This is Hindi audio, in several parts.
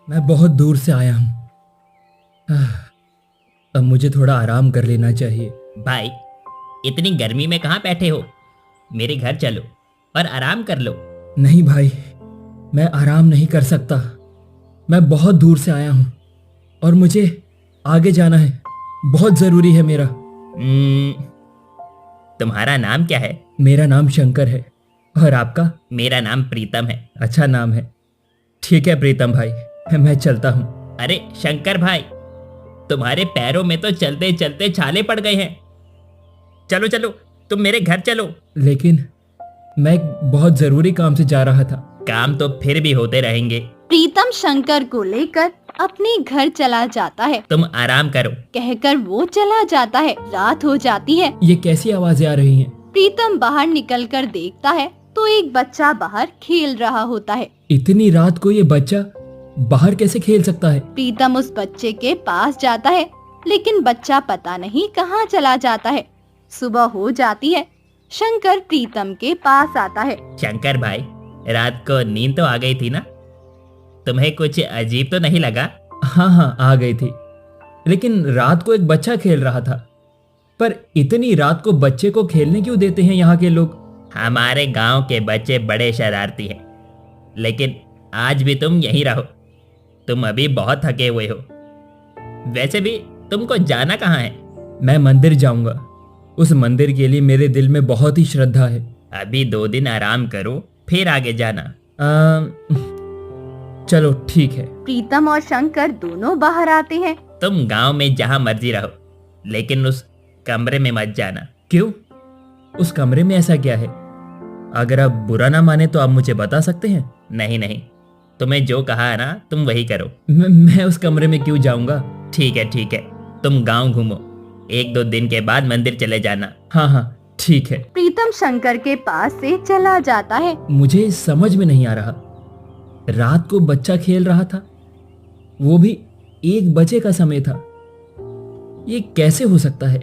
मैं बहुत दूर से आया हूँ। अब मुझे थोड़ा आराम कर लेना चाहिए। भाई, इतनी गर्मी में कहाँ बैठे हो? मेरे घर चलो और आराम कर लो। नहीं भाई, मैं आराम नहीं कर सकता। मैं बहुत दूर से आया हूँ और मुझे आगे जाना है। बहुत ज़रूरी है मेरा। तुम्हारा नाम क्या है? मेरा नाम शंकर है। और आपका? मेरा नाम प्रीतम है। अच्छा नाम है। ठीक है प्रीतम भाई, मैं चलता हूँ। अरे शंकर भाई, तुम्हारे पैरों में तो चलते चलते छाले पड़ गए हैं। चलो चलो, तुम मेरे घर चलो। लेकिन मैं एक बहुत ज़रूरी काम से जा रहा था। काम तो फिर भी होते रहेंगे। प्रीतम शंकर को लेकर अपने घर चला जाता है। तुम आराम करो। कहकर वो चला जाता है। रात हो जाती है। ये कैसी आवाज़ें आ रही हैं? प्रीतम बाहर निकलकर देखता है तो एक बच्चा बाहर खेल रहा होता है। इतनी रात को ये बच्चा बाहर कैसे खेल सकता है? प्रीतम उस बच्चे के पास जाता है, लेकिन बच्चा पता नहीं कहाँ चला जाता है। सुबह हो जाती है। शंकर प्रीतम के पास आता है। शंकर भाई, रात को नींद तो आ गई थी ना? तुम्हें कुछ अजीब तो नहीं लगा? हाँ हाँ, आ गई थी। लेकिन रात को एक बच्चा खेल रहा था। पर इतनी रात को बच्चे को खेलने क्यों देते हैं यहाँ के लोग? हमारे गांव के बच्चे बड़े शरारती हैं। लेकिन आज भी तुम यहीं रहो। तुम अभी बहुत थके हुए हो। वैसे भी तुमको जाना कहाँ है? मैं मंदिर जाऊंगा। उस मंदिर के लिए मेरे दिल में बहुत ही श्रद्धा है। अभी 2 दिन आराम करो, फिर आगे जाना। चलो ठीक है। प्रीतम और शंकर दोनों बाहर आते हैं। तुम गांव में जहां मर्जी रहो, लेकिन उस कमरे में मत जाना। क्यों? उस कमरे में ऐसा क्या है? अगर आप बुरा ना माने तो आप मुझे बता सकते हैं। नहीं नहीं, तुम्हें जो कहा है ना तुम वही करो। मैं उस कमरे में क्यों जाऊंगा? ठीक है, तुम गांव घूमो। 1-2 दिन के बाद मंदिर चले जाना। हाँ हाँ ठीक है। प्रीतम शंकर के पास से चला जाता है। मुझे समझ में नहीं आ रहा। रात को बच्चा खेल रहा था, वो भी 1 बजे का समय था। ये कैसे हो सकता है?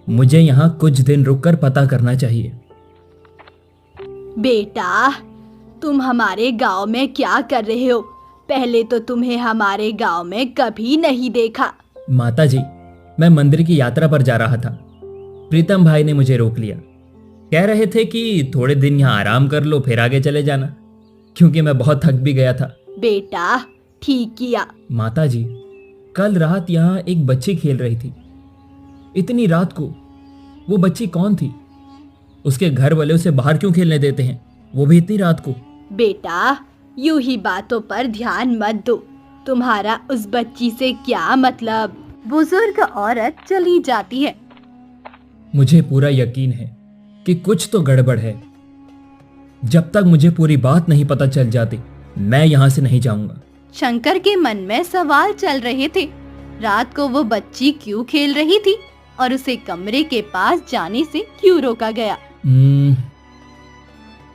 मुझे यहाँ कुछ दिन रुककर पता करना चाहिए। बेटा, तुम हमारे गांव में क्या कर रहे हो? पहले तो तुम्हें हमारे गांव में कभी नहीं देखा। माता जी, मैं मंदिर की यात्रा पर जा रहा था। प्रीतम भाई ने मुझे रोक लिया। कह रहे थे कि थोड़े दिन यहाँ आराम कर लो, फिर आगे चले जाना, क्योंकि मैं बहुत थक भी गया था। बेटा, ठीक किया। माता जी, कल रात यहाँ एक बच्ची खेल रही थी। इतनी रात को। वो बच्ची कौन थी? उसके घर वाले उसे बाहर क्यों खेलने देते हैं, वो भी इतनी रात को? बेटा, यूं ही बातों पर ध्यान मत दो। तुम्हारा उस बच्ची से क्या मतलब? बुजुर्ग औरत चली जाती है। मुझे पूरा यकीन है कि कुछ तो गड़बड़ है। जब तक मुझे पूरी बात नहीं पता चल जाती, मैं यहाँ से नहीं जाऊंगा। शंकर के मन में सवाल चल रहे थे। रात को वो बच्ची क्यों खेल रही थी और उसे कमरे के पास जाने से क्यों रोका गया?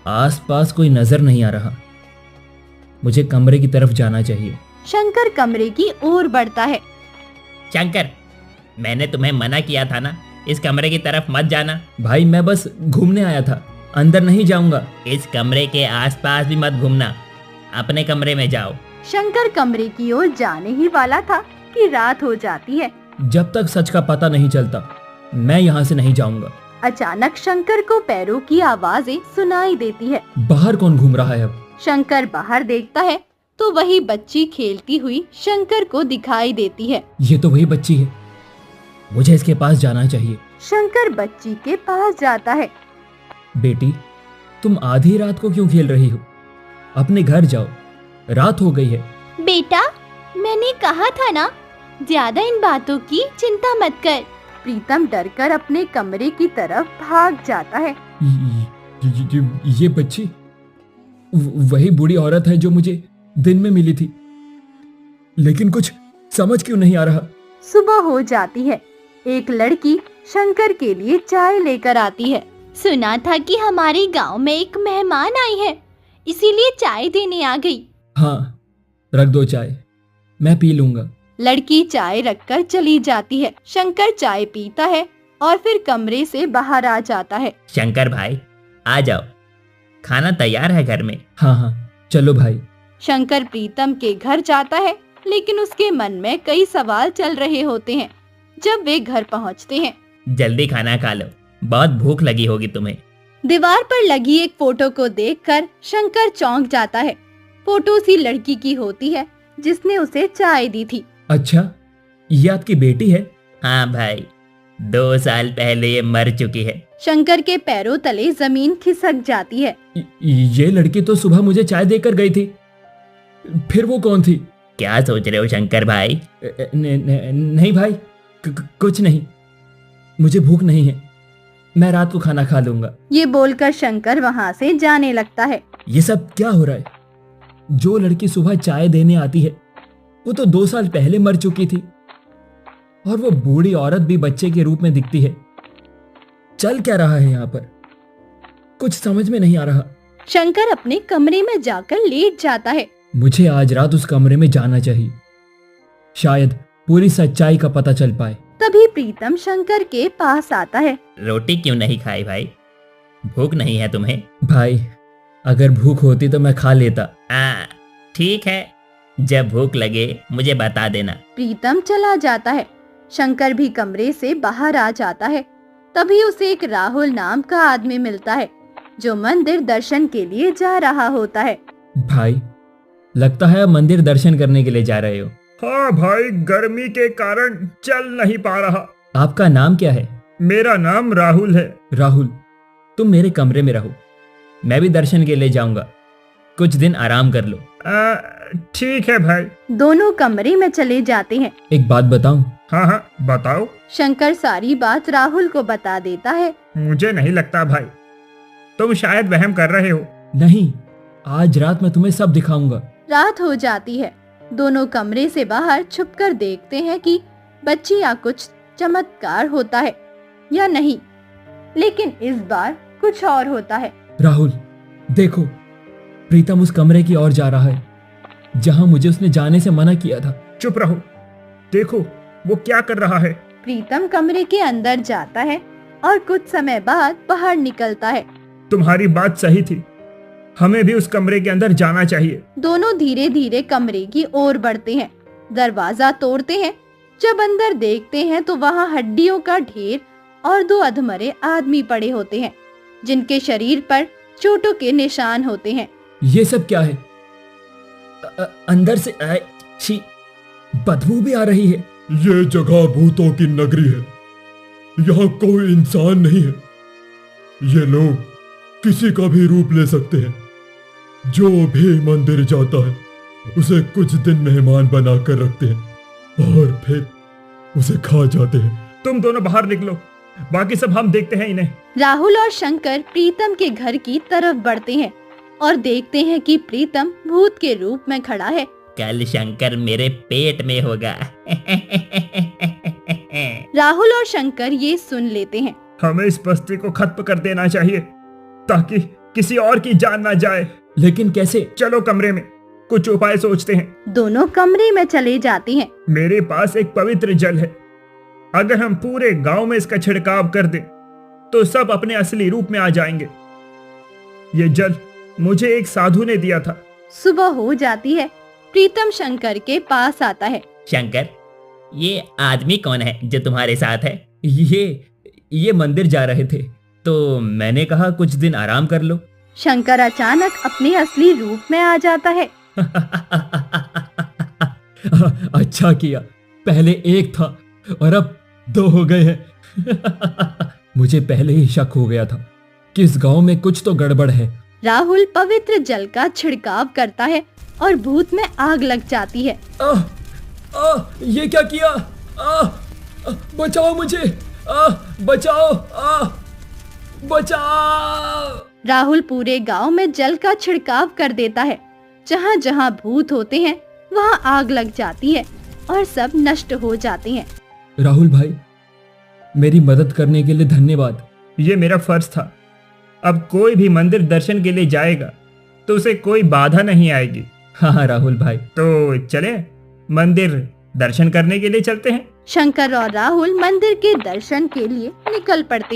आसपास कोई नजर नहीं आ रहा। मुझे कमरे की तरफ जाना चाहिए। शंकर कमरे की ओर बढ़ता है। शंकर, मैंने तुम्हें मना किया था ना, इस कमरे की तरफ मत जाना। भाई, मैं बस घूमने आया था, अंदर नहीं जाऊंगा। इस कमरे के आसपास भी मत घूमना, अपने कमरे में जाओ। शंकर कमरे की ओर जाने ही वाला था कि रात हो जाती है। जब तक सच का पता नहीं चलता, मैं यहाँ से नहीं जाऊंगा। अचानक शंकर को पैरों की आवाजें सुनाई देती है। बाहर कौन घूम रहा है अब? शंकर बाहर देखता है तो वही बच्ची खेलती हुई शंकर को दिखाई देती है। ये तो वही बच्ची है। मुझे इसके पास जाना चाहिए। शंकर बच्ची के पास जाता है। बेटी, तुम आधी रात को क्यों खेल रही हो? अपने घर जाओ, रात हो गई है। बेटा, मैंने कहा था ना, ज्यादा इन बातों की चिंता मत कर। प्रीतम डरकर अपने कमरे की तरफ भाग जाता है। ये बच्ची वही बूढ़ी औरत है जो मुझे दिन में मिली थी, लेकिन कुछ समझ क्यों नहीं आ रहा। सुबह हो जाती है। एक लड़की शंकर के लिए चाय लेकर आती है। सुना था कि हमारे गांव में एक मेहमान आई है, इसीलिए चाय देने आ गई। हाँ, रख दो चाय, मैं पी लूंगा। लड़की चाय रखकर चली जाती है। शंकर चाय पीता है और फिर कमरे से बाहर आ जाता है। शंकर भाई, आ जाओ, खाना तैयार है घर में। हाँ हाँ, चलो भाई, शंकर प्रीतम के घर जाता है, लेकिन उसके मन में कई सवाल चल रहे होते हैं। जब वे घर पहुंचते हैं, जल्दी खाना खा लो, बहुत भूख लगी होगी तुम्हें। दीवार पर लगी एक फोटो को देखकर शंकर चौंक जाता है। फोटो उसी लड़की की होती है जिसने उसे चाय दी थी। अच्छा, ये आपकी बेटी है? हाँ भाई, 2 साल पहले ये मर चुकी है। शंकर के पैरों तले जमीन खिसक जाती है। ये लड़की तो सुबह मुझे चाय देकर गई थी, फिर वो कौन थी? क्या सोच रहे हो शंकर भाई? नहीं भाई, कुछ नहीं, मुझे भूख नहीं है, मैं रात को खाना खा लूंगा। ये बोलकर शंकर वहाँ से जाने लगता है। ये सब क्या हो रहा है? जो लड़की सुबह चाय देने आती है वो तो 2 साल पहले मर चुकी थी, और वो बूढ़ी औरत भी बच्चे के रूप में दिखती है। चल क्या रहा है यहाँ पर? कुछ समझ में नहीं आ रहा। शंकर अपने कमरे में जाकर लेट जाता है। मुझे आज रात उस कमरे में जाना चाहिए, शायद पूरी सच्चाई का पता चल पाए। तभी प्रीतम शंकर के पास आता है। रोटी क्यों नहीं खाई भाई? भूख नहीं है तुम्हें? भाई, अगर भूख होती तो मैं खा लेता। ठीक है, जब भूख लगे मुझे बता देना। प्रीतम चला जाता है। शंकर भी कमरे से बाहर आ जाता है। तभी उसे एक राहुल नाम का आदमी मिलता है, जो मंदिर दर्शन के लिए जा रहा होता है। भाई, लगता है आप मंदिर दर्शन करने के लिए जा रहे हो। हाँ भाई, गर्मी के कारण चल नहीं पा रहा। आपका नाम क्या है? मेरा नाम राहुल है। राहुल, तुम मेरे कमरे में रहो, मैं भी दर्शन के लिए जाऊंगा, कुछ दिन आराम कर लो। ठीक है भाई। दोनों कमरे में चले जाते हैं। एक बात बताऊं? हाँ हाँ, बताओ। शंकर सारी बात राहुल को बता देता है। मुझे नहीं लगता भाई, तुम शायद वहम कर रहे हो। नहीं, आज रात मैं तुम्हें सब दिखाऊंगा। रात हो जाती है। दोनों कमरे से बाहर छुपकर देखते हैं कि बच्ची या कुछ चमत्कार होता है या नहीं, लेकिन इस बार कुछ और होता है। राहुल, देखो, प्रीतम उस कमरे की ओर जा रहा है जहां मुझे उसने जाने से मना किया था। चुप रहो, देखो वो क्या कर रहा है। प्रीतम कमरे के अंदर जाता है और कुछ समय बाद बाहर निकलता है। तुम्हारी बात सही थी, हमें भी उस कमरे के अंदर जाना चाहिए। दोनों धीरे धीरे कमरे की ओर बढ़ते हैं। दरवाजा तोड़ते हैं। जब अंदर देखते हैं तो वहाँ हड्डियों का ढेर और 2 अधमरे आदमी पड़े होते हैं, जिनके शरीर पर चोटों के निशान होते हैं। ये सब क्या है? अंदर से छी, बदबू भी आ रही है। ये जगह भूतों की नगरी है, यहाँ कोई इंसान नहीं है। ये लोग किसी का भी रूप ले सकते हैं। जो भी मंदिर जाता है उसे कुछ दिन मेहमान बनाकर रखते हैं और फिर उसे खा जाते हैं। तुम दोनों बाहर निकलो, बाकी सब हम देखते हैं इन्हें। राहुल और शंकर प्रीतम के घर की तरफ बढ़ते हैं और देखते हैं कि प्रीतम भूत के रूप में खड़ा है। कल शंकर मेरे पेट में होगा। राहुल और शंकर ये सुन लेते हैं। हमें इस बस्ती को खत्म कर देना चाहिए ताकि किसी और की जान ना जाए। लेकिन कैसे? चलो कमरे में कुछ उपाय सोचते हैं। दोनों कमरे में चले जाते हैं। मेरे पास एक पवित्र जल है, अगर हम पूरे गांव में इसका छिड़काव कर दें तो सब अपने असली रूप में आ जाएंगे। ये जल मुझे एक साधु ने दिया था। सुबह हो जाती है। प्रीतम शंकर के पास आता है। शंकर, ये आदमी कौन है जो तुम्हारे साथ है? ये मंदिर जा रहे थे तो मैंने कहा कुछ दिन आराम कर लो। शंकर अचानक अपने असली रूप में आ जाता है। अच्छा किया, पहले एक था और अब 2 हो गए हैं। मुझे पहले ही शक हो गया था कि इस गांव में कुछ तो गड़बड़ है। राहुल पवित्र जल का छिड़काव करता है और भूत में आग लग जाती है। ये क्या किया? बचाओ मुझे! बचाओ! बचाओ! राहुल पूरे गांव में जल का छिड़काव कर देता है। जहां जहां भूत होते हैं वहां आग लग जाती है और सब नष्ट हो जाते हैं। राहुल भाई, मेरी मदद करने के लिए धन्यवाद। ये मेरा फर्ज था। अब कोई भी मंदिर दर्शन के लिए जाएगा तो उसे कोई बाधा नहीं आएगी। हाँ राहुल भाई। तो चले मंदिर दर्शन करने के लिए चलते हैं। शंकर और राहुल मंदिर के दर्शन के लिए निकल पड़ते हैं।